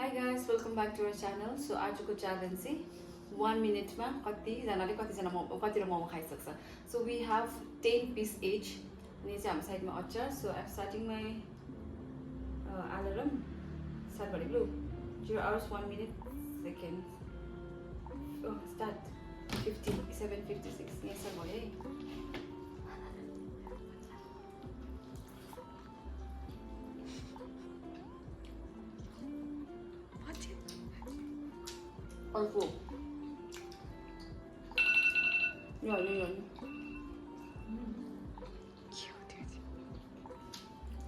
Hi guys, welcome back to our channel. So आजको challenge चाहिँ 1 minute मा कतिजना momo खाइसक्छ. So we have 10 piece each. अनि चाहिँ हाम्रो साइडमा अचार. So I'm starting my alarm. Start गरेको 0 hours 1 minute second. Oh, start 7:56. यहाँ सब भयो है. अर्को यो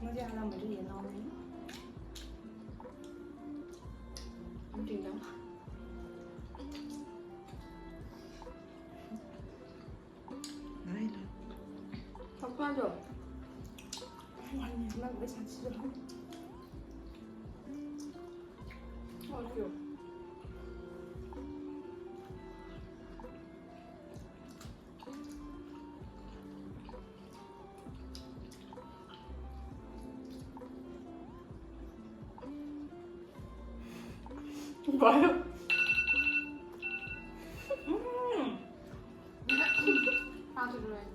म चाहिँ आलामहरू हेर्न आउँदैन भयो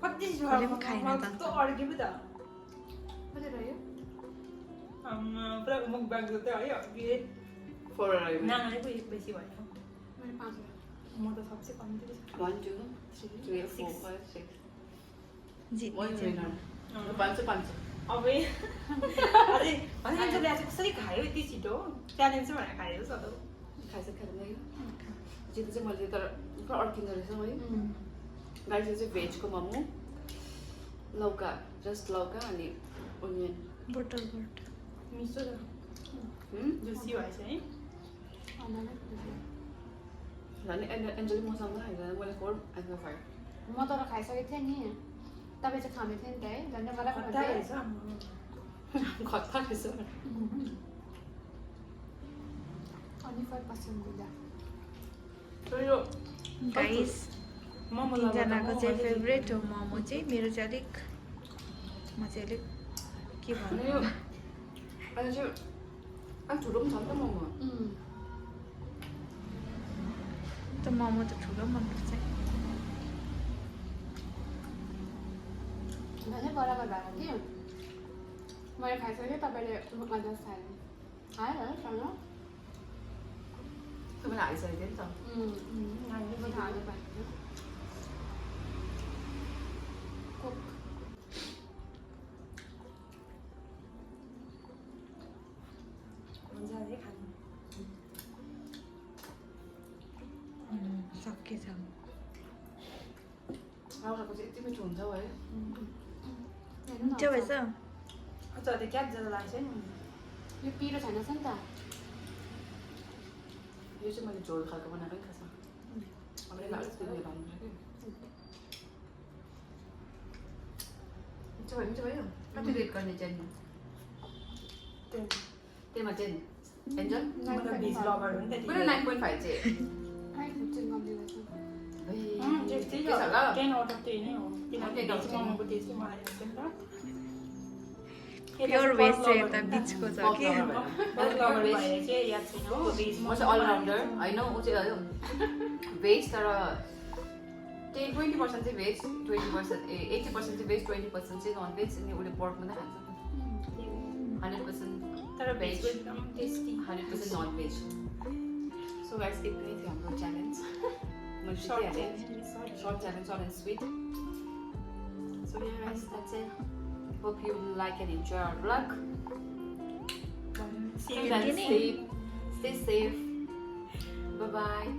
कति अड्क्यो पो त कति रह्यो पुरा मुकबाङ जस्तै है अघि 4 रह्यो नानीको एक बेसी भयो मैले 5 म त सबसे कम्ती 1 2 3 4 5 6 जित्ने 500 अबे अरे मान्छेले आज कसरी खायो यति छिटो च्यालेन्ज चाहिँ भनेर खायो सधैँ खाइसक्यो जित्नु चाहिँ मैले तर पुरा अड्किँदो रहेछ है गाडी चाहिँ भेजको मोमो लौका जस्ट लौका अनि ओनियन बटरबट मिसो त जुसी भएछ है झन् एन्जली मसँग खाइदिँदैन मैले 4 अनि 5 म तर खाइसकेको थिएँ नि तपाईँ चाहिँ खाँदै थियो नि त है झन् मलाई खट्टा रहेछ खट्टा रहेछ अनि 5% दिँदा यो गाइस तिनजनाको चाहिँ फेभरेट हो मोमो चाहिँ मेरो चाहिँ अलिक म चाहिँ अलिक के भन्नु यो अनि चाहिँ अनि ठुलो पनि छ नि त मोमो त मोमो त ठुलो मनपर्छ झन् बराबर भएको थियो मैले खाइसकेँ तपाईँले मजाज खायो खायो सँग तपाईँले हालिसकेको थियो नि त नानीले खानु पाएको कोक मजाले खानु सकेछ खाएको चाहिँ यति मिठो हुन्छ है मिठो भएछ अझ त्यो क्याप ज्यादा लाग्छ नि यो पिरो छैन नि त यो चाहिँ मैले झोल खालको बनाएको नि खास अब यसलाई अलिक तेल हाल्नु कि मिठो भयो कति रेट गर्ने चाहिँ त्यसमा चाहिँ एन्जल मलाई भेज लभर हो नि त पुरा 9.5 चाहिँ त्यस्तै के छ ल 10 आउट अफ 10 नै हो किनभने भेज मोमोको टेस्ट चाहिँ मलाई हुन्छ नि त प्योर भेज चाहिँ यता बिचको छ कि भेज लभर भएर चाहिँ याद छैन हो भेज म चाहिँ अलराउन्डर होइन ऊ चाहिँ भेज तर 20% चाहिँ भेज 20% 80% चाहिँ भेज 20% चाहिँ नन भेज अनि उसले पर्क मात्रै खान्छ 100% तर भेज एकदम tasty 100% non veg so guys यति नै थियो हाम्रो च्यालेन्ज मैले सिकिहालेँ short challenge short and sweet so yeah guys that's it hope you like and enjoy our vlog see you stay safe bye bye